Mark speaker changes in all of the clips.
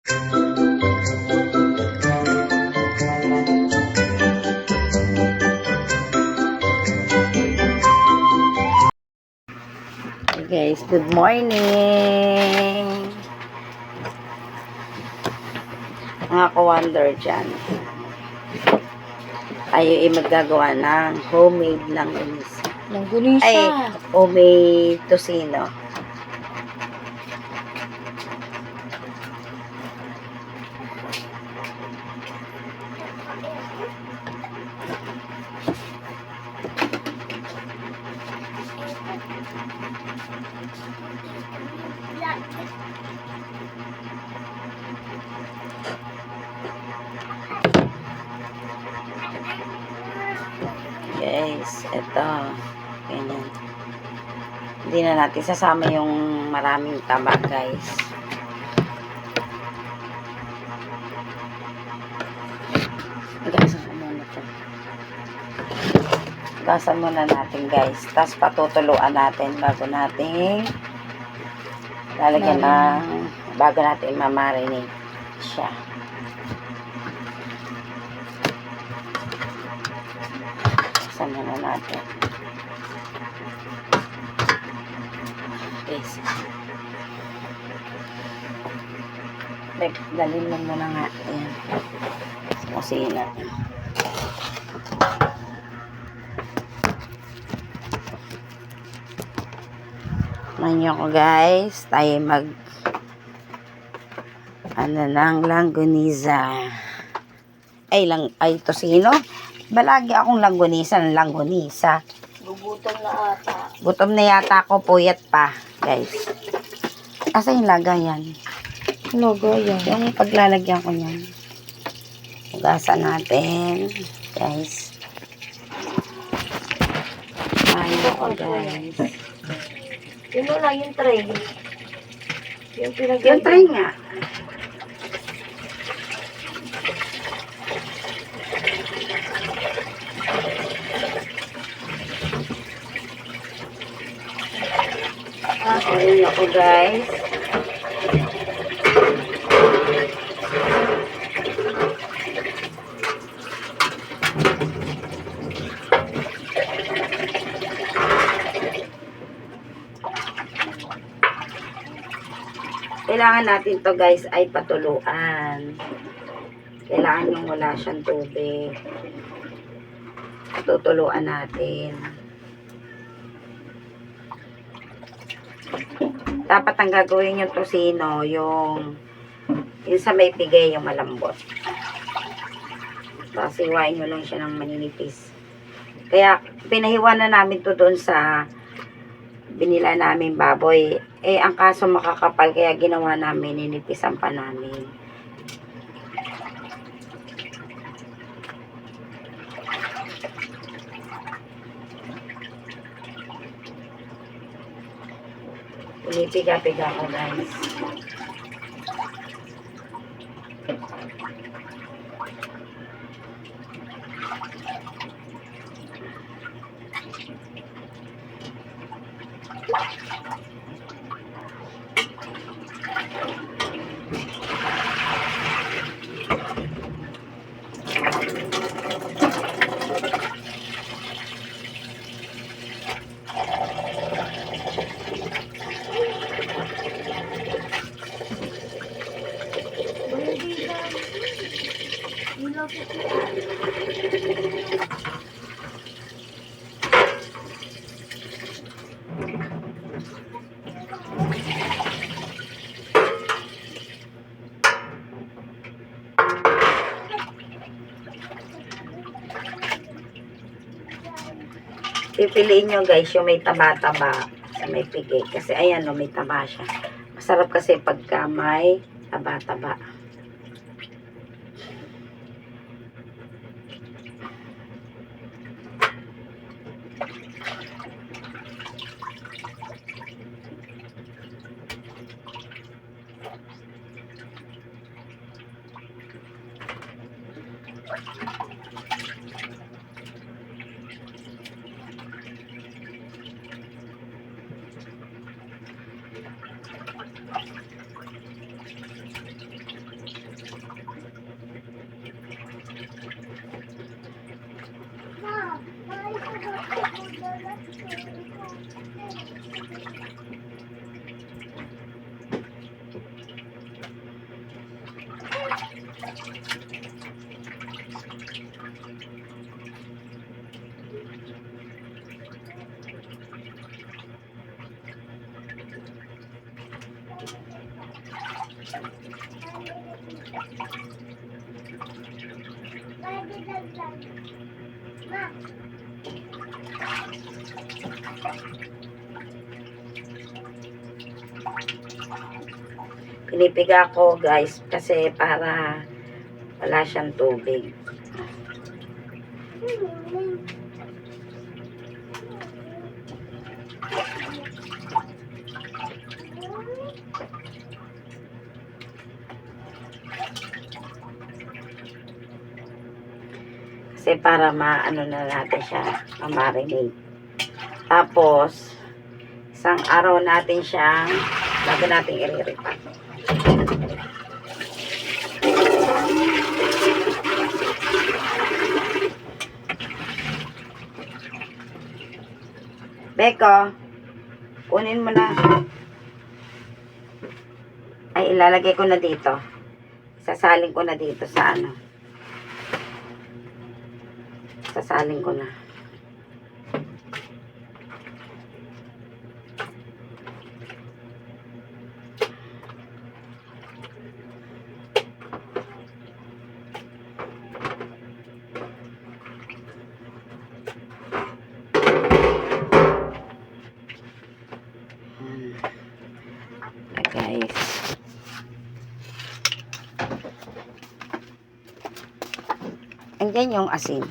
Speaker 1: Hey guys, good morning! Mga ka-wonder dyan. Tayo ay maggagawa ng homemade langganisa.
Speaker 2: Langganisa.
Speaker 1: Ay, homemade tocino. Guys, ito. Ganyan. Hindi na natin sasama yung maraming taba, guys. Gasan ko muna ito. Gasan muna natin, guys. Tapos patutuluan natin bago natin lalagyan ng bago natin mamarinate siya. Gasan muna natin. Guys. Dalhin mo muna nga. Ayan. Sa kusina. Manyo ko guys. Tayo mag ng langganisa. Ay, tocino. Balagi akong langganisa ng langganisa.
Speaker 2: Gugutom na ata.
Speaker 1: Gutom na yata ako. Puyat pa. Guys. Asa yung lagayan?
Speaker 2: Lagayan.
Speaker 1: Yung paglalagyan ko niyan. Hugasan natin. Guys. Manyo ko guys.
Speaker 2: Yun na lang yung tray.
Speaker 1: Yung tray nga. Ayun ako guys. Kailangan natin to guys ay patuluan. Kailangan yung wala siyang tubig. Tutuluan natin. Dapat ang gagawin yung tocino, yung sa may pigay, yung malambot. Tapos iwain nyo lang siya ng maninipis. Kaya pinahiwa na namin to doon sa binila namin baboy. Ang kaso makakapal, kaya ginawa namin, ninipisan pa namin. Pinipiga-piga ko guys. Pipiliin nyo guys yung may taba-taba sa may pigay. Kasi ayan o, may taba siya. Masarap kasi pagka may taba-taba. Pinipiga ko guys kasi para wala siyang tubig. Kasi para maano na natin siya, ma-marinate. Tapos, isang araw natin siyang bago natin i-repack. Beko, kunin mo na. Ay, ilalagay ko na dito. Sasalin ko na dito sa ano. Sasalin ko na. Guys. Andyan yung asin.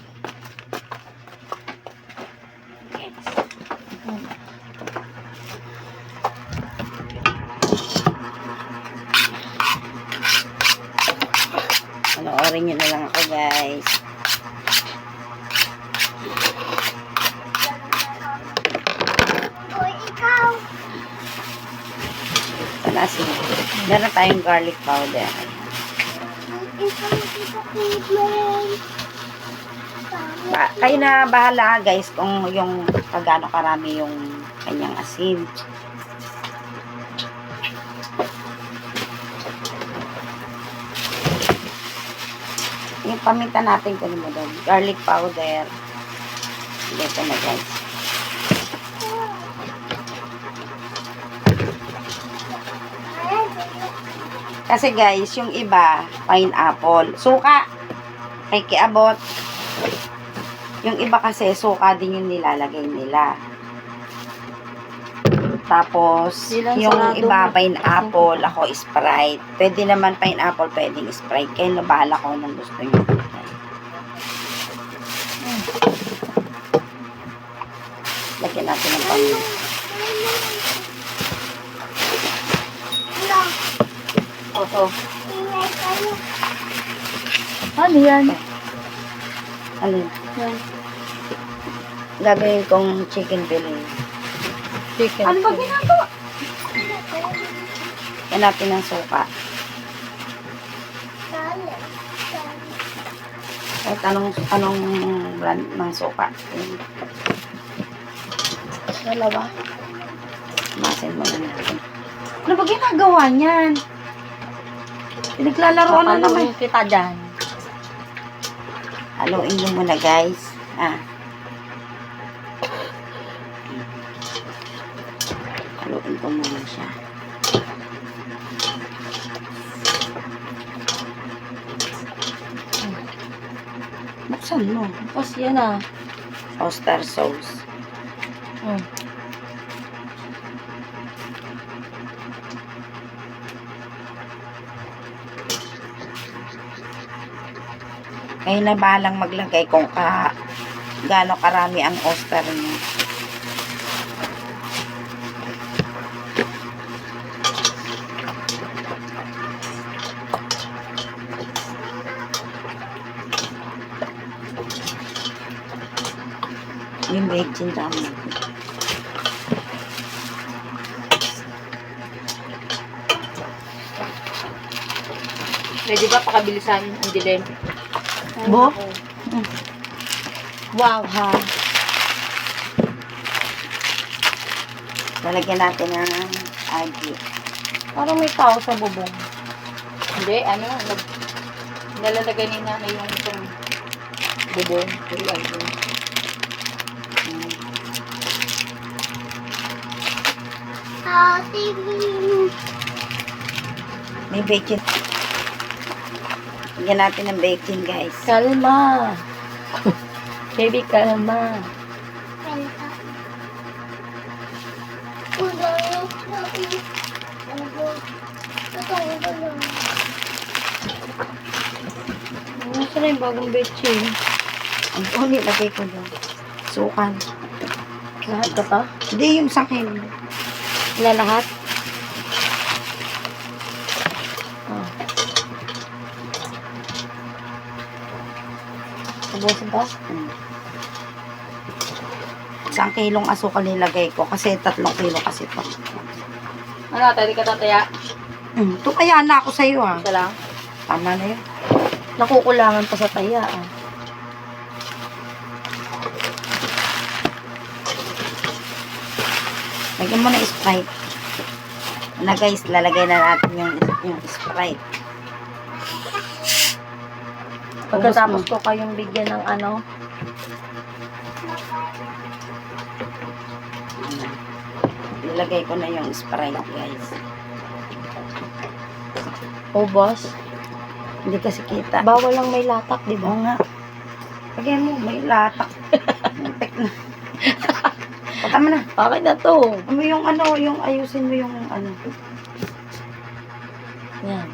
Speaker 1: Panoorin nyo na lang ako guys. Ito na asin. Meron tayong garlic powder. Kayo na bahala guys kung yung kagano karami yung kanyang asin. Yung paminta natin kunin mo doon. Garlic powder. Dito na guys. Kasi guys, yung iba, pineapple. Suka. Kay kiabot. Yung iba kasi, suka din yung nilalagay nila. Tapos,
Speaker 2: Silang
Speaker 1: yung
Speaker 2: sarado
Speaker 1: iba,
Speaker 2: mo.
Speaker 1: pineapple. Ako, Sprite. Pwede naman pineapple, pwedeng Sprite. Kayo na bahala ko nang gusto nyo. Lagyan natin ng paminta. Oo.
Speaker 2: Ano yan?
Speaker 1: Alin?
Speaker 2: Yan.
Speaker 1: Gagawin kong chicken fillet.
Speaker 2: Chicken.
Speaker 1: Ano ba ginagawa? Yan natin ng suka. Kahit anong brand ng suka.
Speaker 2: Dalawa.
Speaker 1: Masin mo na natin. Ano ba ginagawa niyan? Pinaglalaroan na naman.
Speaker 2: Papaluin kita dyan.
Speaker 1: Haluin nyo muna guys. Haluin ko muna siya. Buksan mo.
Speaker 2: Tapos yan ah.
Speaker 1: Oyster sauce. Kayo na bahalang maglagay kung gaano karami ang oyster niyo. Yung baked dami.
Speaker 2: Pwede ba pakabilisan ang dilim?
Speaker 1: Bo?
Speaker 2: Wow ha.
Speaker 1: Lalagyan natin ng agi.
Speaker 2: Parang may tao sa bubong. Hindi, ano? Nalalagay ni nanay yung isang bubong.
Speaker 1: May bacon. Bigyan natin ng bacon, guys.
Speaker 2: Kalma. Baby, kalma. Gusto na yung bagong betchin.
Speaker 1: Ang uni, lagay ko doon. Sukan.
Speaker 2: Lahat ka pa?
Speaker 1: Hindi, yung sa akin.
Speaker 2: Wala lahat? Ah. Ubusin pa?
Speaker 1: Isang kilong asukal nilagay ko kasi 3 kilo kasi ito.
Speaker 2: Ano, tayo ka tataya?
Speaker 1: Ito kaya na ako sa'yo ah.
Speaker 2: Isa lang.
Speaker 1: Tama na yun.
Speaker 2: Nakukulangan pa sa taya ah.
Speaker 1: Lagyan mo na Sprite. Na guys, lalagay na natin yung Sprite.
Speaker 2: Pagkatapos ko kayong bigyan ng ano,
Speaker 1: Nilagay ko na yung Sprite, guys.
Speaker 2: ubos.
Speaker 1: Hindi kasi kita.
Speaker 2: Bawal lang may latak, di ba?
Speaker 1: Oo nga. Lagyan mo, may latak. Tek na. Pata mo na.
Speaker 2: Okay na to.
Speaker 1: Ano yung ano, yung ayusin mo yung ano.
Speaker 2: Yan.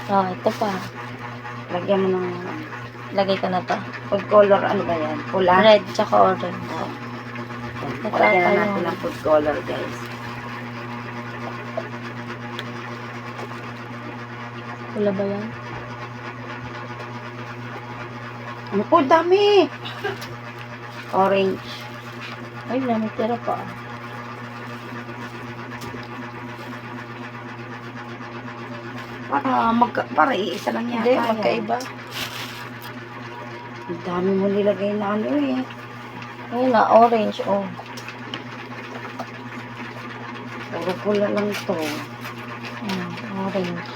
Speaker 2: Oh, ito pa.
Speaker 1: Lagyan mo ng
Speaker 2: Lagay ko na to.
Speaker 1: food color, ano ba yan? Pula?
Speaker 2: Red tsaka orange.
Speaker 1: Lagyan na natin ng food color, guys.
Speaker 2: Wala ba yan?
Speaker 1: Ano po, dami! Orange.
Speaker 2: Ay, namitira pa.
Speaker 1: Para iisa lang yata.
Speaker 2: Hindi,
Speaker 1: yan.
Speaker 2: magkaiba.
Speaker 1: Ang dami mo nilagay na ano eh.
Speaker 2: Ayun na, orange, oh.
Speaker 1: Puro pula lang to.
Speaker 2: Orange.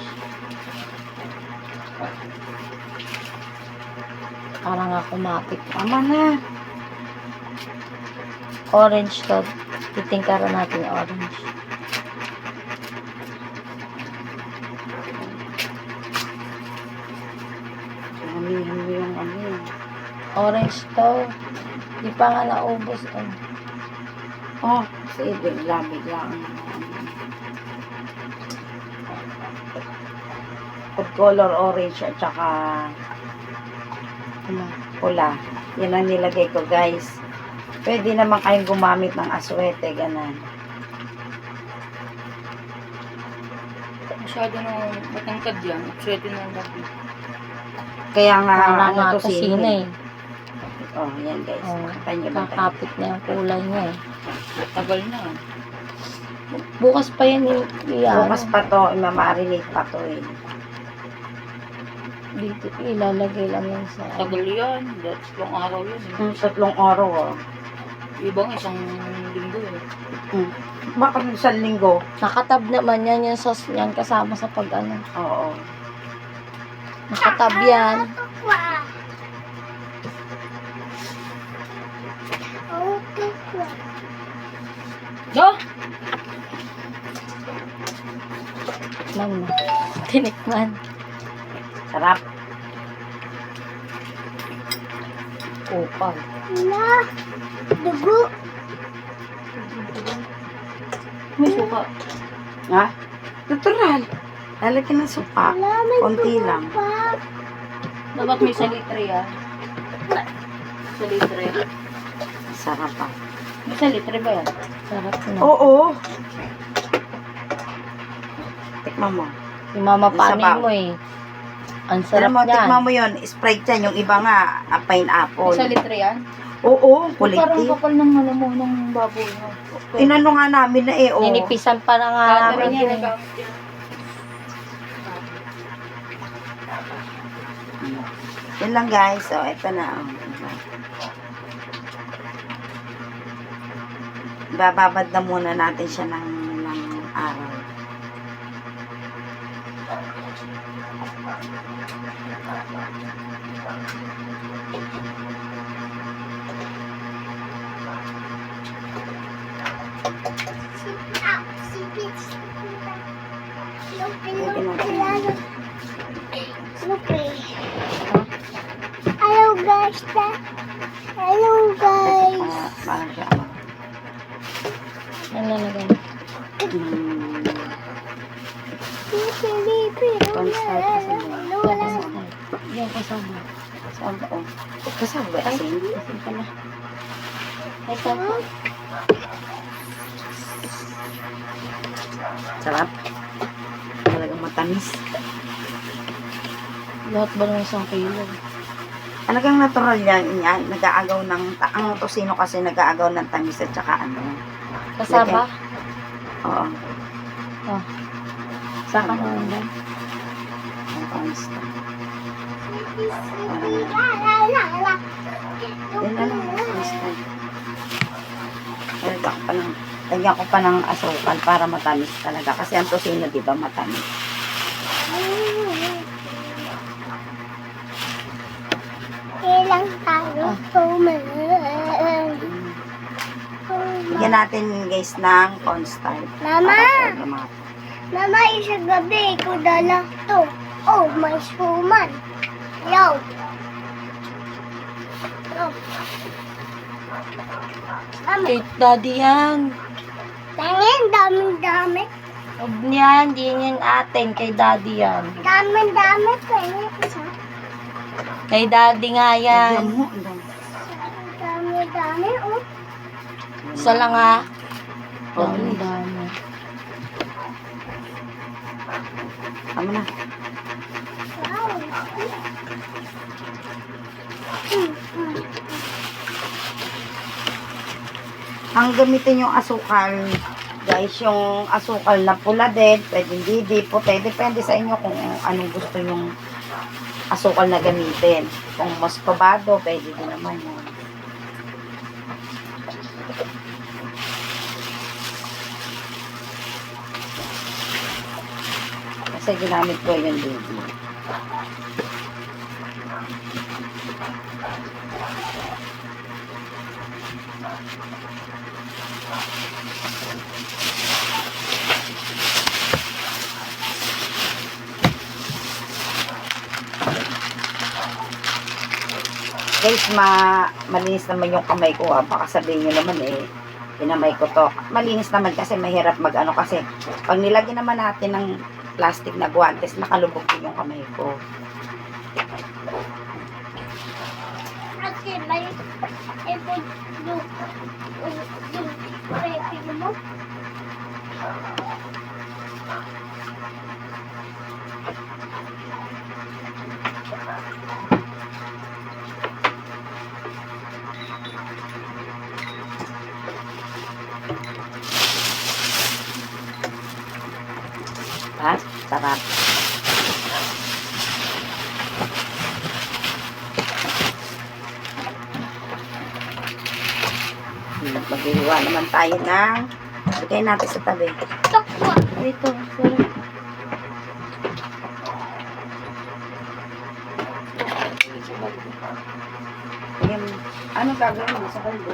Speaker 2: Parang ako mapit.
Speaker 1: Tama na.
Speaker 2: Orange to. Titingkaran natin yung orange.
Speaker 1: Damihan mo yung ano eh.
Speaker 2: Orange to. Di pa nga naubos, oh.
Speaker 1: Oh, kasi bigla ang food color orange at saka pula. Yan ang nilagay ko, guys. Pwede naman kayong gumamit ng aswete, ganun.
Speaker 2: Masyado na matangkad yan. Pwede na lang.
Speaker 1: Kaya nga,
Speaker 2: Parang
Speaker 1: ano to,
Speaker 2: kusina
Speaker 1: sine.
Speaker 2: eh.
Speaker 1: Oh, yan guys.
Speaker 2: Oh,
Speaker 1: Kanya ba tayo?
Speaker 2: kakapit na yung kulay niya eh.
Speaker 3: Tagal na.
Speaker 2: Bukas pa yan
Speaker 1: Bukas pa to, imamarinate pa to eh.
Speaker 2: Dito ilalagay lang yan sa...
Speaker 3: Tagal yan. That's long araw yan. Eh.
Speaker 1: 3 araw oh.
Speaker 3: Ibang isang linggo eh.
Speaker 1: Bakit isang linggo?
Speaker 2: Nakatab naman yan yung sauce niyan kasama sa pag ano.
Speaker 1: Oo.
Speaker 2: Nakatab yan.
Speaker 3: No?
Speaker 2: Man, tinikman.
Speaker 1: Sarap.
Speaker 2: Upal.
Speaker 4: Dugo.
Speaker 3: May suka.
Speaker 1: Ha? Natural. Lalagyan ng supa. Konti lang.
Speaker 3: Dapat may salitre yan. Salitre.
Speaker 1: Sarap ah.
Speaker 3: May salitre ba yan?
Speaker 2: Sarap na.
Speaker 1: Oo. Tikman mo.
Speaker 2: Si mama
Speaker 1: Sabaw.
Speaker 2: panin mo eh. Ang sarap
Speaker 1: Alam mo, tikman
Speaker 2: niyan.
Speaker 1: mo yun. Sprite yan. Yung iba nga, pineapple.
Speaker 3: May salitre yan?
Speaker 1: Oo,
Speaker 3: Parang
Speaker 1: quality.
Speaker 3: kapal ng ano mo, ng baboy mo.
Speaker 1: Inano nga namin na eh. Oh.
Speaker 2: Ninipisan pa na nga
Speaker 3: Pero
Speaker 2: namin
Speaker 3: niya
Speaker 2: yun.
Speaker 3: nagamit yan.
Speaker 1: Yan lang guys. So, eto na. Oh. Bababad na muna natin siya ng araw.
Speaker 4: Hello guys. Hello guys.
Speaker 1: Parang siya.
Speaker 2: Ano nalagay?
Speaker 1: Constant kasi
Speaker 2: Yung kasama.
Speaker 1: saan ba? Oh. Kasama ba asin?
Speaker 2: Asin pala. Ay, sapa.
Speaker 1: Sarap. Talagang matamis.
Speaker 2: Lahat ba ng 1 kilo?
Speaker 1: Talagang natural yan. Nag-aagaw ng, ang tosino kasi nag-aagaw ng tamis at saka ano.
Speaker 2: Kasama?
Speaker 1: Oo.
Speaker 2: Oh. Saka na lang.
Speaker 1: Ang constant. Yan na lang. Constant. Lagyan ko pa ng asukal para matamis talaga. Kasi ang tosino, di ba, matamis.
Speaker 4: Ilang tayo tumahan.
Speaker 1: Bigyan natin guys ng constant.
Speaker 4: Mama!
Speaker 1: Para po lumapit.
Speaker 4: Mama, isang gabi ko dala to. Oh, may suman. Yo. Yo. Mama,
Speaker 2: Kay daddy yan.
Speaker 4: tingin, daming-dami.
Speaker 2: Huwag niyan, di yan atin. Kay daddy yan.
Speaker 4: Daming-dami. Tingin isa.
Speaker 2: Kay daddy nga
Speaker 1: Lagyan
Speaker 2: yan.
Speaker 1: mo. Ang dami.
Speaker 4: Dami-dami, oh.
Speaker 2: Isa lang ha.
Speaker 1: Oo.
Speaker 2: Dami.
Speaker 1: Tama na.
Speaker 4: Wow.
Speaker 1: Ang gamitin yung asukal, guys, yung asukal na pula din, pwede hindi, puti, depende sa inyo kung anong gusto yung asukal na gamitin. Kung moscovado, pwede din naman yun. Kasi ginamit ko yung baby. Guys, malinis naman yung kamay ko ha. Baka sabihin nyo naman pinamay ko to. Malinis naman kasi mahirap mag-ano kasi pag nilagyan naman natin ng plastic na guwantes, nakalubog din yung kamay ko.
Speaker 4: Kasi may ipod yung pwede mo.
Speaker 1: Ha? Sarap. Maghihiwa naman tayo ng lagay natin sa tabi.
Speaker 4: Tokwa.
Speaker 2: Dito. Sorry.
Speaker 1: Yung, ano gagawin mo sa kalbo?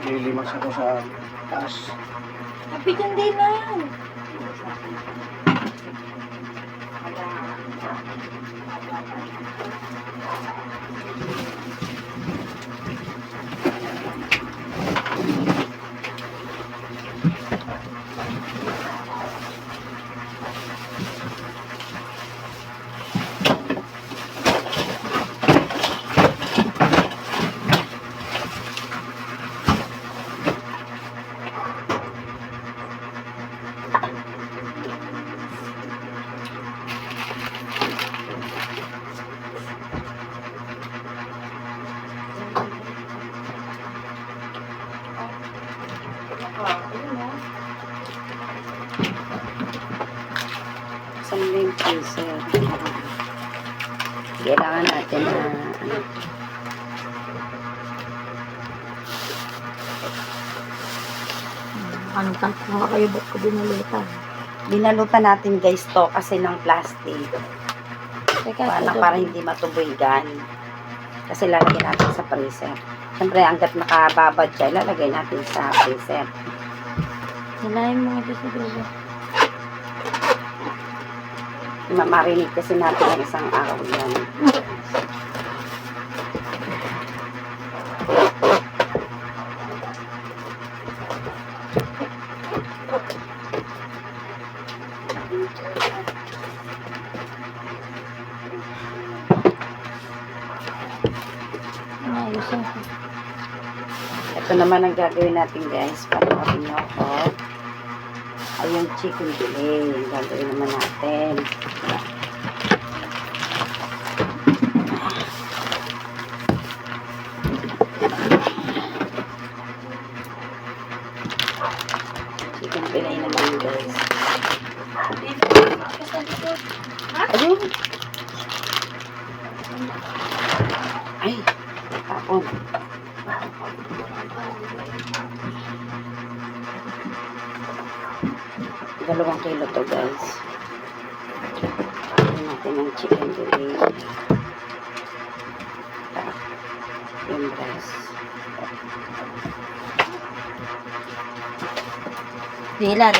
Speaker 5: Lilimas ako sa taas.
Speaker 2: Kapitan din na yan.
Speaker 1: Saan na yung freezer? Kailangan natin na
Speaker 2: Anong tanto nga kayo ba't ko binalitan?
Speaker 1: Binalutan natin guys to kasi ng plastic.
Speaker 2: Teka,
Speaker 1: Para hindi matubigan. Kasi lalagyan natin sa freezer. Siyempre, hanggat nakababad siya, lalagay natin sa freezer.
Speaker 2: Hilahin mo ito sa dulo.
Speaker 1: Mamarinig kasi natin ng isang araw yan.
Speaker 2: Ayusin ko.
Speaker 1: Ito naman ang gagawin natin guys. Panoorin nyo ako. Ay yung chicken fillet. Gagawin naman natin. Chicken fillet naman guys. Ayun. Ay. Tapon. Dalawang kilo to guys. Lagyan natin ang chicken fillet. Tapos yung breast.
Speaker 2: Dilan.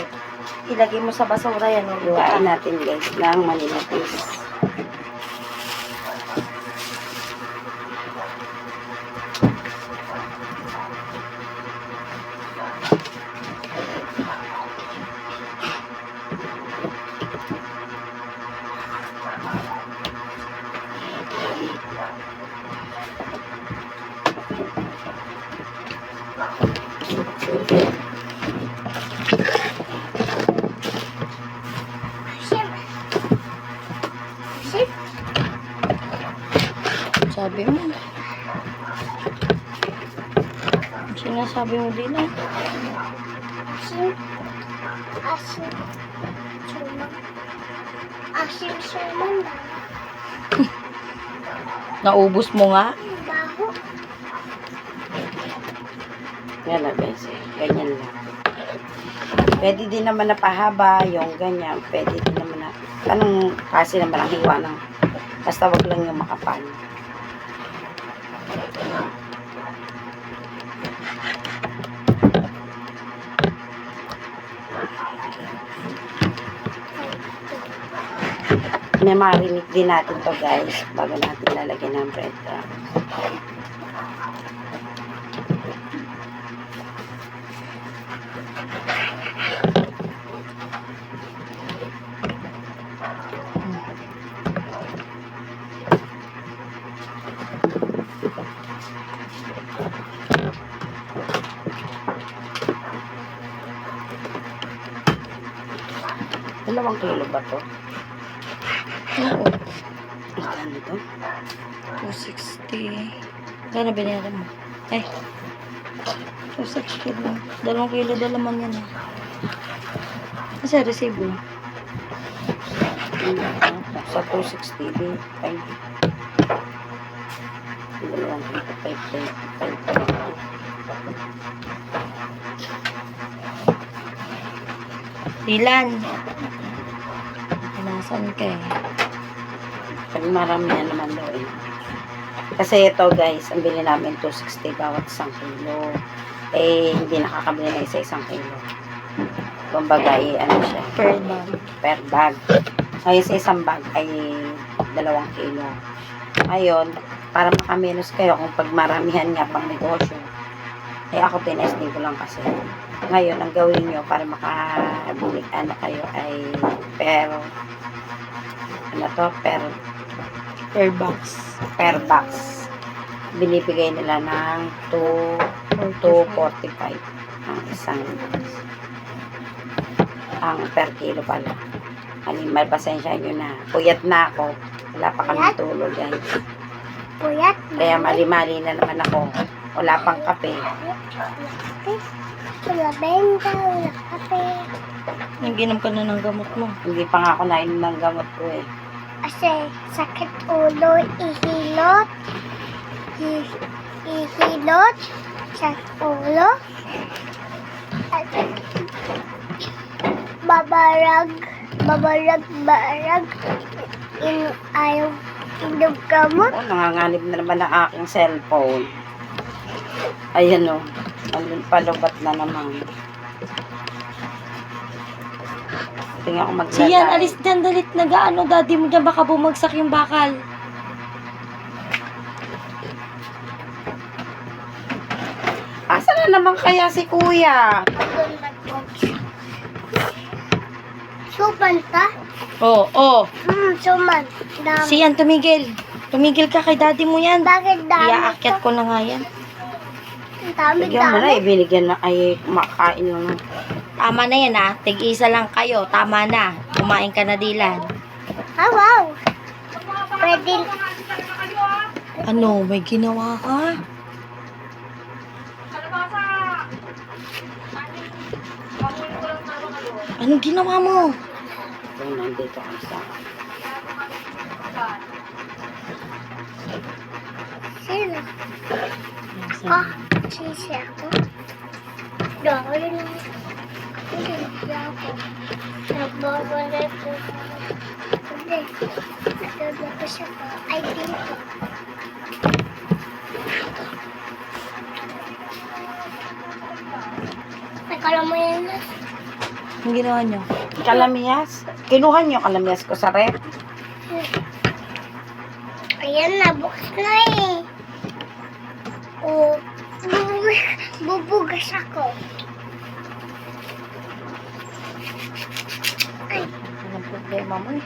Speaker 2: Ilagay mo sa basura yan.
Speaker 1: Luwain natin guys ng maninipis.
Speaker 2: Sabi mo. Sinasabi mo din eh.
Speaker 4: Asim. Asim. Suman. Asim suman ba?
Speaker 2: Naubos mo nga.
Speaker 4: Baho.
Speaker 1: Yan na guys. Ganyan lang. Pwede din naman na pahaba yung ganyan. Pwede din naman na anong kasi naman ang hiwa ng basta wag lang yung makapal. Minamarinate din natin to guys bago natin lalagyan ng bread crumbs. Dalawang kilo ba to?
Speaker 2: Oo.
Speaker 1: Ano to?
Speaker 2: 260. Gano'n binayaran mo? Ay. 260 lang. 2 kilo na laman yan eh. Kasi resibo.
Speaker 1: Sa 260 di. Ay. Dalawang kilo. 5.
Speaker 2: Dilan. Nasaan ka eh?
Speaker 1: Pag maramihan naman daw eh. Kasi ito guys, ang bili namin 260 bawat isang kilo. Eh, hindi nakakabili na isa-isang kilo. Kumbaga, ano siya?
Speaker 2: Per bag.
Speaker 1: Per bag. Ngayon sa isang bag ay 2 kilo. Ngayon, para makamenos kayo kung pag maramihan nga pang negosyo. Eh, ako tinesting ko lang kasi. Ngayon, ang gawin nyo para makabili ano kayo ay per
Speaker 2: Per box.
Speaker 1: per box. Binibigay nila ng 245 ang isang ang per kilo pala. Animal, pasensya nyo na. Puyat na ako. Wala pa kami tulog guys.
Speaker 4: Puyat.
Speaker 1: Kaya mali-mali na naman ako. Wala pang kape.
Speaker 4: Wala benta, wala kape.
Speaker 2: Naginom ka na ng gamot mo.
Speaker 1: Hindi pa nga ako nainom ng gamot ko eh.
Speaker 4: Kasi sakit ulo, ihilot. Ihilot. Sakit ulo. At babarag, barag. Ayaw inog ka mo.
Speaker 1: Oh, nanganganib na naman ang aking cellphone. Ayan o. Ang palubat na naman. Tingnan ako maglalay.
Speaker 2: Siyan, alis dyan, dalit. Nag-ano, daddy mo dyan, baka bumagsak yung bakal.
Speaker 1: Asa na naman kaya si kuya?
Speaker 4: Suman ta?
Speaker 2: Oo.
Speaker 4: Suman. Dami.
Speaker 2: Siyan, tumigil. Tumigil ka kay daddy mo yan.
Speaker 4: Bakit dami?
Speaker 2: Iaakyat ko na nga yan.
Speaker 4: Dami,
Speaker 1: Bigyan mo na, ibinigyan na, ay makain lang.
Speaker 2: Tama na yan ah. Tig-isa lang kayo. Tama na. Kumain ka na, Dylan.
Speaker 4: Ah, wow. Pwede.
Speaker 2: Ano? May ginawa ka? Anong ginawa mo?
Speaker 1: Kung nandito ka sa...
Speaker 4: Sino? Ah, sisi ako. Dahil lang. Sisi ako. Nagbabalik ko. Hindi. Nagdadala ko siya pa. Ay, dito. Nakala mo yan na.
Speaker 2: Anong ginawa niyo?
Speaker 1: Kalamyas? Kinuha niyo yung kalamyas ko sa rep?
Speaker 4: Ayan na, bukas na eh. Oh, bubugas ako. Ay,
Speaker 1: Anong problema mo eh?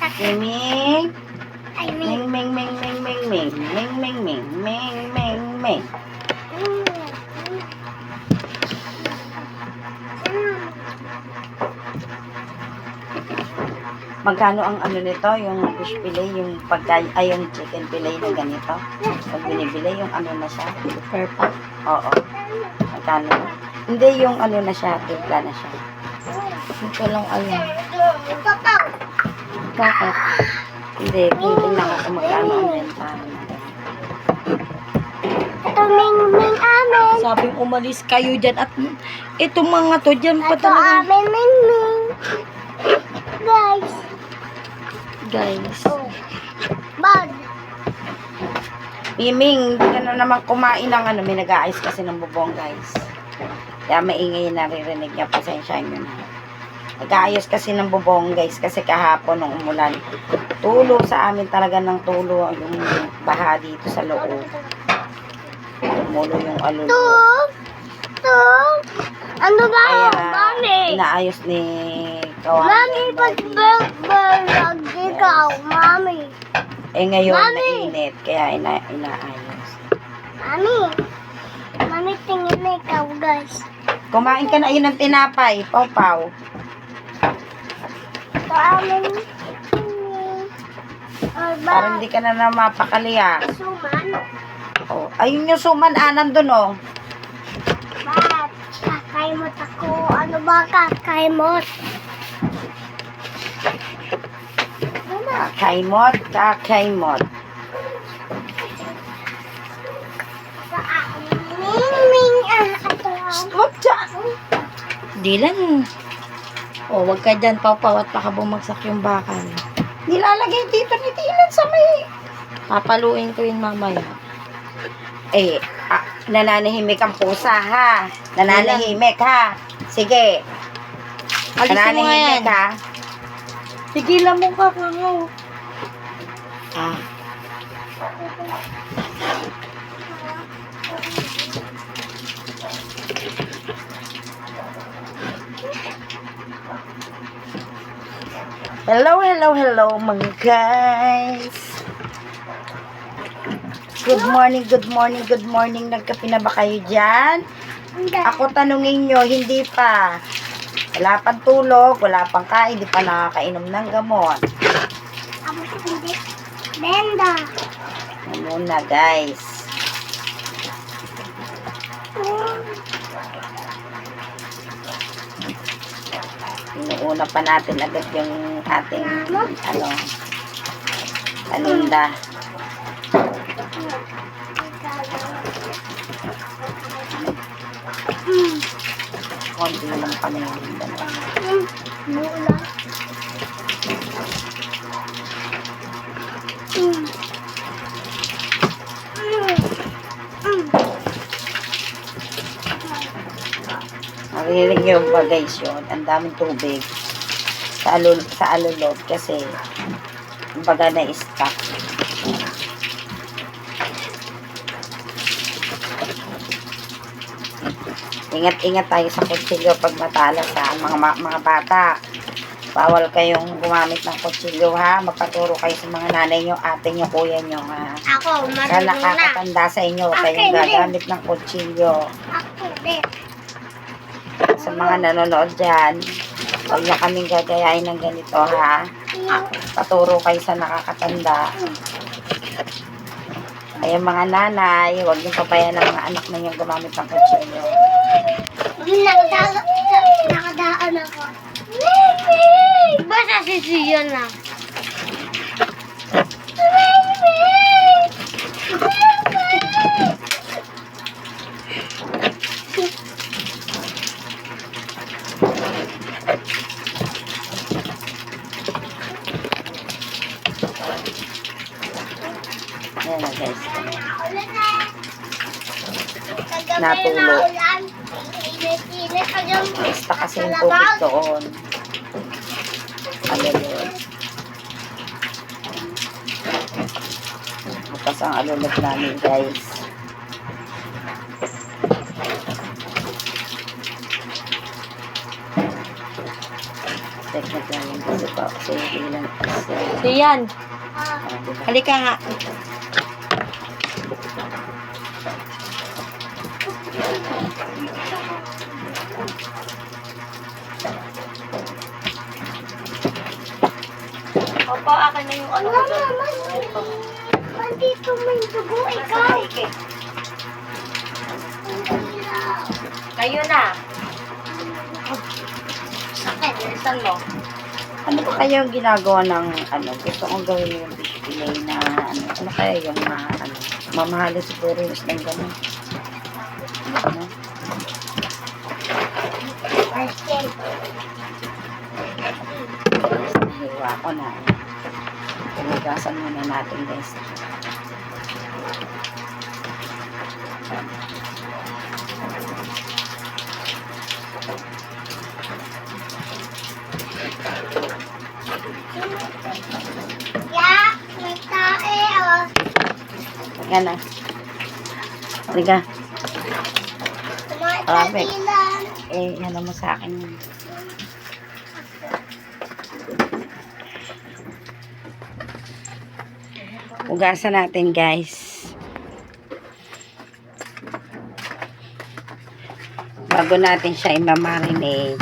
Speaker 4: sakit.
Speaker 1: Ming,
Speaker 4: Ay, may.
Speaker 1: ming, ming, ming, ming, ming, ming, ming, ming, ming, ming, ming. Magkano ang ano nito, yung fish fillet, yung pagka, ay yung chicken fillet na ganito? Pag binibili, yung ano na siya?
Speaker 2: Per pack.
Speaker 1: Oo. Magkano? Hindi yung ano na siya, timpla na siya.
Speaker 2: Hindi ko lang alam.
Speaker 4: Papa,
Speaker 2: Bakit?
Speaker 1: Hindi, tingnan ko kung magkano ang bentahan.
Speaker 4: ito ming amin.
Speaker 2: Sabing umalis kayo dyan at itong mga to dyan pa
Speaker 4: Ito
Speaker 2: talaga.
Speaker 4: amin, ming. Guys.
Speaker 2: Guys.
Speaker 4: Oh. Bad.
Speaker 1: Miming, hindi ka na naman kumain ng ano, may nag-aayos kasi ng bubong, guys. Kaya maingay yung naririnig niya, pasensya nyo na. Nag-aayos kasi ng bubong, guys, kasi kahapon nung umulan. Tulo sa amin talaga ng tulo, yung baha dito sa loob. Tumulo yung alulo.
Speaker 4: To. Ano ba?
Speaker 1: Kaya,
Speaker 4: Mami.
Speaker 1: inaayos ni Kawan.
Speaker 4: Mami, pagbarag ikaw, mami.
Speaker 1: Eh ngayon,
Speaker 4: Mami!
Speaker 1: mainit, kaya inaayos.
Speaker 4: Mami, tingin na ikaw, guys.
Speaker 1: Kumain ka na yun ng tinapay, Pau-Pau.
Speaker 4: Ito amin.
Speaker 1: Para hindi ka na na mapakaliya.
Speaker 4: Suman.
Speaker 1: Oh, ayun yung suman, nandun oh.
Speaker 4: Ba't? Kakaimot ako. Ano ba kakaimot?
Speaker 1: Kakaimot, kakaimot.
Speaker 4: Sa amin. Ming. Ito.
Speaker 1: Huwag dyan.
Speaker 2: Dylan. O, wag ka dyan, Pau-Pau, at baka bumagsak yung bakal.
Speaker 1: Nilalagay dito ni Dylan sa may...
Speaker 2: Papaluin ko yun mamaya.
Speaker 1: Eh, nananahimik ang pusa ha. Nananahimik ha. Sige.
Speaker 2: Alisin mo nga yan.
Speaker 1: Nananahimik ha.
Speaker 2: Tigilan mo ka, kangaw.
Speaker 1: Ah. Hello mga guys. Good morning. Nagkape na ba kayo dyan? Ako tanungin nyo, hindi pa. Wala pang tulog, wala pang kain, hindi pa nakakainom ng gamot.
Speaker 4: Tapos hindi. Benda.
Speaker 1: Yan muna guys. Inuuna pa natin agad yung ating paninda. konti lang kami yung dalawa.
Speaker 4: Mula.
Speaker 1: Marinig niyo ba guys yun? Ang daming tubig sa alulod kasi baga na stuck. Ingat-ingat tayo sa kutsilyo pag matalas ha. Mga bata, bawal kayong gumamit ng kutsilyo ha. Magpaturo kayo sa mga nanay nyo, ate nyo, kuya nyo ha.
Speaker 4: Ako,
Speaker 1: Kaya
Speaker 4: marunong na.
Speaker 1: nakakatanda sa inyo, kayong gagamit ng kutsilyo.
Speaker 4: Ako din.
Speaker 1: Sa mga nanonood dyan, huwag nyo kaming gagayain ng ganito ha. Paturo kayo sa nakakatanda. Kaya mga nanay, huwag nyo pabayaan ng mga anak ninyo gumamit ng kutsilyo.
Speaker 4: Nakadaan ako. Basta si Sion na.
Speaker 1: Ayan na guys.
Speaker 4: Kagabi
Speaker 1: Natulo.
Speaker 4: na ulan. Init-init hanggang
Speaker 1: Basta kasi yung tubig doon. Alulod. Bukas ang alulod namin guys. Technique namin kasi pa. Kasi ilan kasi.
Speaker 2: Siyan,
Speaker 1: Diba?
Speaker 2: halika nga. Opo, akin na yung ano ko doon.
Speaker 4: Andito may dugo, ikaw.
Speaker 2: Kayo na.
Speaker 4: Sakit.
Speaker 2: Bilisan mo.
Speaker 1: Ano ba kaya yung ginagawa ng ano? Gusto kong gawin yung display na ano. Ano kaya yung ano? Mamahalin siguro yung islang gano'n. Ano?
Speaker 4: First aid.
Speaker 1: Hiwa ko na. Pinigasan muna natin guys.
Speaker 4: Ya, may tae, oh.
Speaker 1: Halika na. Halika. Marami.
Speaker 4: Kumakabilan.
Speaker 1: Ano mo sa akin yun. Ugasan natin guys. Bago natin siya i-marinate.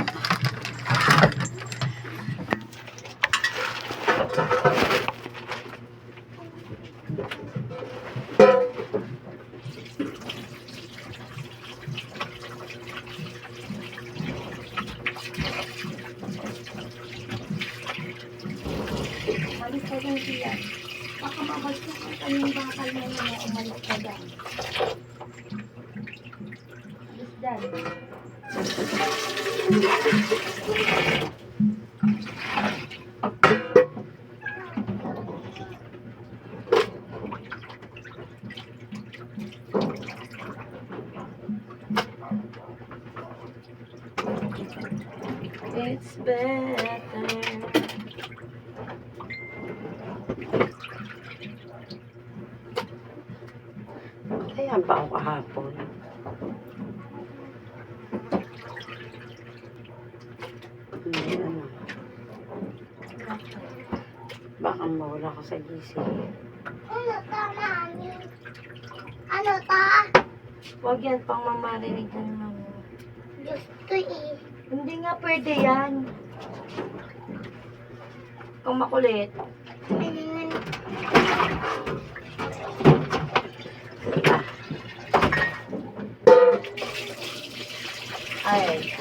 Speaker 2: Umalis ka dyan, Siyan. Baka mabagsak ang kanyang bakal na yun na umalis ka dyan. Alis dyan. It's better.
Speaker 1: Kaya ba ako kahapon? Ano? Baka mawala ko sa GC.
Speaker 4: Ano ta, mami? Ano ta?
Speaker 2: Huwag yan pang mamarinig na naman.
Speaker 4: Gusto eh.
Speaker 2: Hindi nga pwede yan. Kung makulit.
Speaker 4: Pilingan.
Speaker 2: Ay.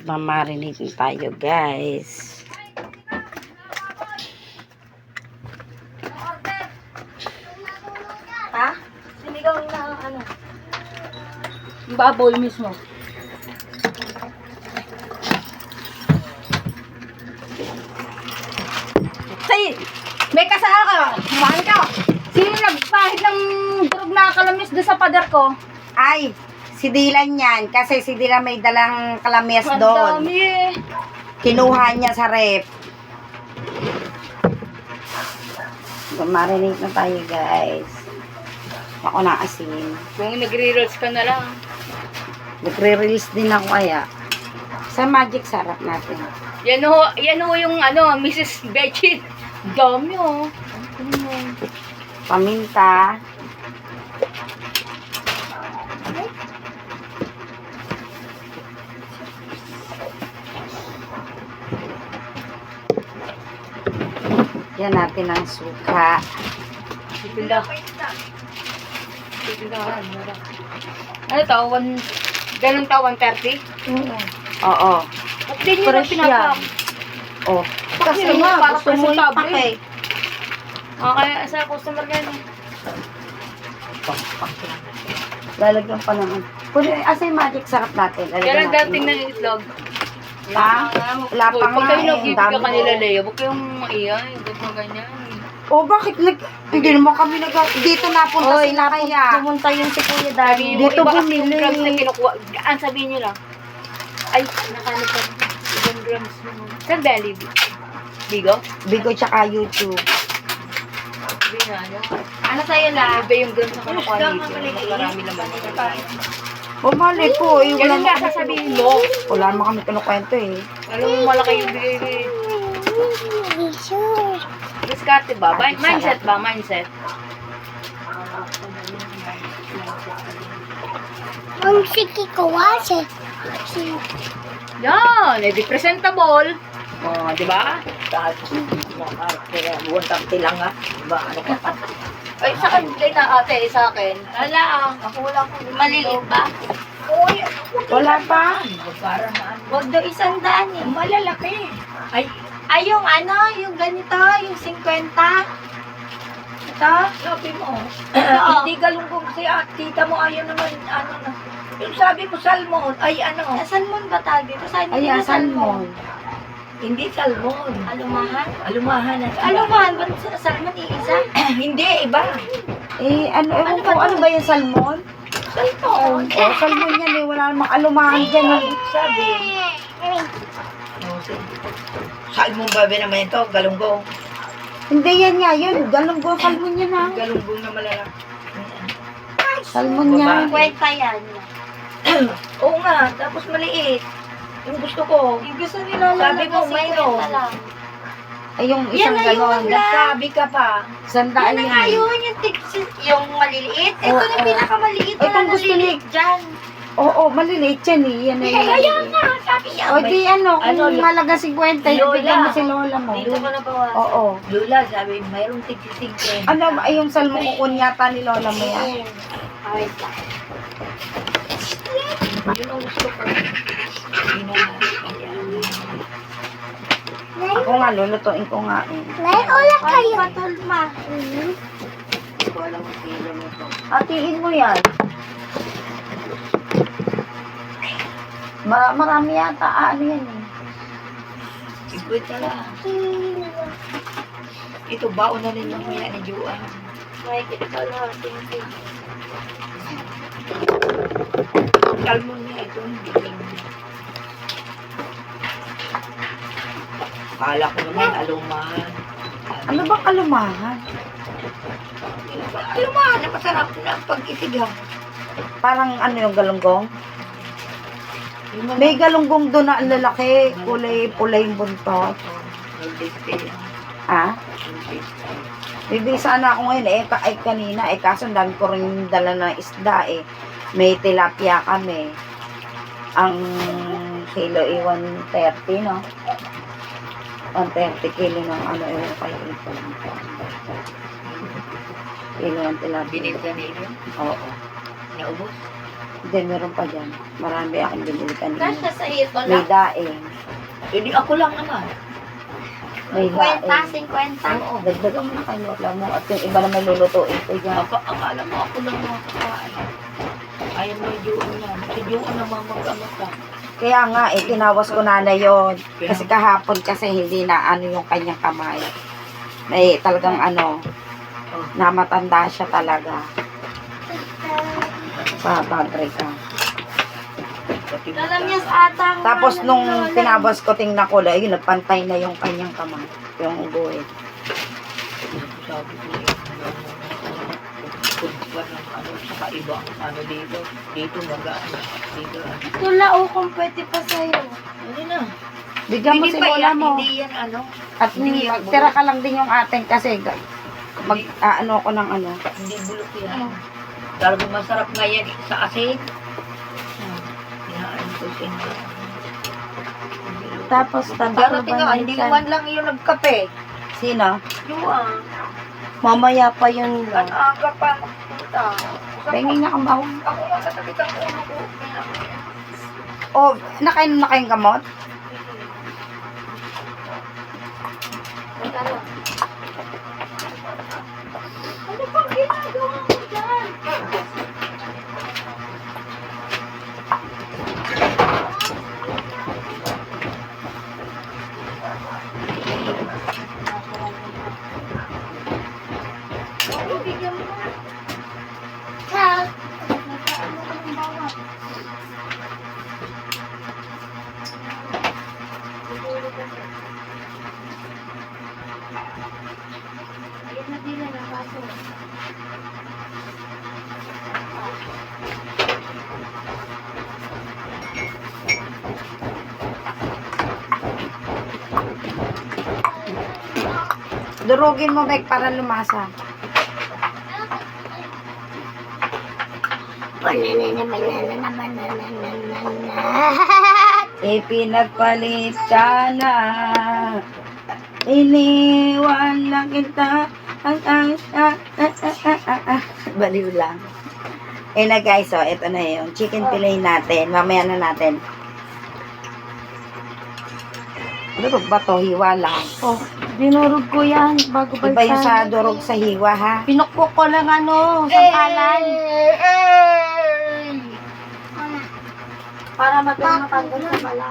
Speaker 1: Mamarinate na tayo, guys.
Speaker 2: Ha? Sinigaw na ano?
Speaker 3: Yung baboy mismo. Say, may kasama ka. Kumain ka. Sino nagpahit ng durog na kalamis doon sa pader ko?
Speaker 1: Ay, si Dylan yan. Kasi si Dylan may dalang kalames
Speaker 3: Ang
Speaker 1: doon.
Speaker 3: dami eh.
Speaker 1: Kinuha niya sa rep. Marinate na tayo, guys. Ako na asin.
Speaker 3: Kung nagre-rolls ka na lang.
Speaker 1: Nagre-release din ako kaya. Sa magic sarap natin.
Speaker 3: Yan ho yung ano, Mrs. Betchy. Dami oh.
Speaker 1: Paminta. Yan natin ang suka.
Speaker 3: Pipinda. Pipinda ka lang. Ano to? Ganun to? 130?
Speaker 1: Oo.
Speaker 3: At din nyo na
Speaker 1: Fresh
Speaker 3: pinapap.
Speaker 1: Oh.
Speaker 3: Kasi
Speaker 1: Kasi nga,
Speaker 3: para
Speaker 1: gusto mo
Speaker 3: presentable.
Speaker 1: ipak eh.
Speaker 3: Kaya sa customer yan eh.
Speaker 1: Lalagyan pa naman. Asa yung magic sarap natin.
Speaker 3: Kaya
Speaker 1: Lalagyan
Speaker 3: lang
Speaker 1: natin.
Speaker 3: dating ng itlog.
Speaker 1: Ha? Wala pa
Speaker 3: Pag
Speaker 1: nga
Speaker 3: kayo
Speaker 1: eh.
Speaker 3: nagbibig
Speaker 1: Dami
Speaker 3: ka kanila,
Speaker 1: ko.
Speaker 3: Leo, huwag kayong maiyay. Huwag mo ganyan.
Speaker 1: Oh, bakit hindi naman kami dito napunta
Speaker 2: Oy,
Speaker 1: sila kaya.
Speaker 2: Pumunta yun si Kuya
Speaker 3: Sabi
Speaker 2: Daddy.
Speaker 3: yung
Speaker 1: Dito
Speaker 3: iba kasi
Speaker 1: bumili.
Speaker 3: yung grams na kinukuha. Ang sabihin nyo lang. Ay, nakano pa. 1 grams mo. Saan belly? Bigo?
Speaker 1: Bigo tsaka YouTube.
Speaker 3: Sabi nga, ano?
Speaker 2: Ano sa'yo la?
Speaker 3: Iba yung grams na kinukuha dito. Mas marami naman.
Speaker 1: Oh, mali ko. Eh, wala
Speaker 3: Ganun
Speaker 1: naman
Speaker 3: nga sasabihin mo.
Speaker 1: Wala naman kami kinukwento eh.
Speaker 3: Alam mo, malaki yung bigay. Diskarte ba? Mindset ba? Mindset.
Speaker 4: Ang siki ko wase.
Speaker 3: Yan, edi presentable. Oh, di ba?
Speaker 5: lang ha. Ba, ano ka pa?
Speaker 3: Ay, sa akin, na ate, sa akin.
Speaker 2: Wala ah. Ako wala akong maliliit ba?
Speaker 1: Wala pa.
Speaker 5: Para na ano.
Speaker 2: Huwag daw 100 eh.
Speaker 5: Malalaki.
Speaker 2: Ay, yung ano, yung ganito, yung 50. Ito?
Speaker 5: Sabi mo.
Speaker 2: Oo.
Speaker 5: Hindi galunggong si tita mo. Ayaw naman, ano na. Yung sabi mo, salmon. Ay, ano.
Speaker 2: Salmon ba tawag dito? Saan
Speaker 1: Ay,
Speaker 2: yung
Speaker 1: salmon.
Speaker 5: Hindi salmon.
Speaker 2: Alumahan?
Speaker 5: Alumahan at
Speaker 2: Alumahan ba sa salmon iisa?
Speaker 5: Hindi, iba.
Speaker 1: Eh, ewan ko, ano ba yung salmon?
Speaker 5: Salmon.
Speaker 1: Oh, salmon yan eh. Wala namang alumahan dyan eh.
Speaker 5: Sabi. Oh, sige. Salmon ba naman ito? Galunggong.
Speaker 1: Hindi yan nga yun. Galunggong salmon yan ha.
Speaker 5: Galunggong na malalaki.
Speaker 1: Salmon yan.
Speaker 2: Kwenta yan.
Speaker 5: Oo nga, tapos maliit. Yung gusto ko.
Speaker 2: Yung gusto nila
Speaker 5: Sabi mo, mayroon.
Speaker 1: Ay, yung
Speaker 2: Yan
Speaker 1: isang
Speaker 2: na yung
Speaker 1: galon.
Speaker 2: wala.
Speaker 5: Nagsabi ka pa.
Speaker 1: Sandaan
Speaker 2: Yan na nga
Speaker 1: yan.
Speaker 2: yun, yung maliliit. Ito
Speaker 1: Oo.
Speaker 2: na yung pinakamaliit.
Speaker 1: Eh, kung
Speaker 2: Wala
Speaker 1: gusto
Speaker 2: naliliit dyan.
Speaker 1: Oo, maliliit yan eh. Yan eh.
Speaker 2: Kaya nga, sabi niya.
Speaker 1: O di ano, kung
Speaker 5: Ano,
Speaker 1: malaga 50, ibigyan mo si lola mo.
Speaker 2: Dito ko na bawasan.
Speaker 1: Oo.
Speaker 5: Lula, sabi, mayroong tig-tig.
Speaker 1: Ano, ay yung salmo kukun yata ni lola mo yan.
Speaker 2: Wait lang.
Speaker 5: Yun ang gusto ko. Yun ang
Speaker 1: Ako nga, lulutuin ko nga eh.
Speaker 4: Nay, ulat kayo.
Speaker 2: Patulma.
Speaker 1: Walang kilo nito. Hatiin mo yan. Marami yata. Ano yan eh.
Speaker 5: Iguit na lang. Ito, baon na rin yung maya ni Juan.
Speaker 2: May kita na.
Speaker 5: Salmon niya ito, hindi lang. Kala ko naman, alumahan.
Speaker 1: Ano bang alumahan?
Speaker 5: Alumahan, napasarap na ang pag-itigang.
Speaker 1: Parang ano yung galunggong?
Speaker 5: Yung mga-
Speaker 1: May galunggong doon na ang lalaki. Kulay pula yung buntot. Ah? Bibili sana ako ngayon ay kanina kaso ang dami ko rin dala ng isda eh. May tilapia kami. Ang kilo ay 130 no? 130 kilo ng ano kayo ito. Kilo ng tilapia.
Speaker 5: Binilta nila.
Speaker 1: Oo.
Speaker 5: Naubos.
Speaker 1: Hindi, meron pa dyan. Marami akong binili kanina.
Speaker 2: Kasya sa iyo to
Speaker 1: May
Speaker 2: lang.
Speaker 1: daing.
Speaker 5: Hindi ako lang naman.
Speaker 1: May
Speaker 2: Kwenta,
Speaker 1: daing.
Speaker 2: 50.
Speaker 1: Oo, dagdagan mo na kayo. Alam mo, at yung iba na may lulutuin ko dyan.
Speaker 5: Akala mo ako lang makakain. Ayaw mo yung na. Si Joon naman mag-ano ka.
Speaker 1: Kaya nga, tinawas ko na yon. Kasi kahapon kasi hindi na ano yung kanyang kamay. May talagang ano, namatanda siya talaga. Babagre ka.
Speaker 2: Alam niya sa atang.
Speaker 1: Tapos nung tinabas ko, tingnan ko lang, yun, nagpantay na yung kanyang kamay. Yung guhit.
Speaker 5: Sabi ko kung ano, saka iba ano dito. Dito mag-ano. Dito.
Speaker 2: Tula o kung pwede pa sa'yo.
Speaker 5: Ano na?
Speaker 1: Bigyan mo
Speaker 5: Hindi
Speaker 1: si
Speaker 5: pa
Speaker 1: Lola
Speaker 5: yan,
Speaker 1: mo.
Speaker 5: hindi yan ano.
Speaker 1: At
Speaker 5: hindi yan
Speaker 1: magtira ka lang din yung atin kasi ano ko ng ano.
Speaker 5: Hindi bulok yan. Talagang masarap nga yan sa asin. Hinaan ko siya.
Speaker 1: Tapos,
Speaker 5: Pero
Speaker 1: tatak
Speaker 5: tingnan, hindi naman lang yung nagkape.
Speaker 1: Sino?
Speaker 5: Yung
Speaker 1: Mamaya pa yun
Speaker 5: ang
Speaker 1: lang.
Speaker 5: aga pa punta.
Speaker 1: Pengin nga ang bahong.
Speaker 5: Ako nga kasakit ang ulo ko.
Speaker 1: Oh, nakainom na kayong gamot?
Speaker 2: Ano pang ginagawa mo dyan? Bibigyan mo na.
Speaker 4: Sa
Speaker 2: Nagkaano ka ng bawang. Ayan na din na kaso.
Speaker 1: Durugin mo, Bek, para lumasa. Ipinagpalit ka na. Iniwan lang kita. Baliw lang. Na guys, oh, ito na yung chicken fillet natin. Mamaya na natin. Durog ba to? Hiwa lang.
Speaker 2: Oh, dinurog ko yan bago
Speaker 1: Iba yung sa durog sa hiwa, ha?
Speaker 2: Pinukpok ko lang ano, sangkalan. Para matanggal sa bala.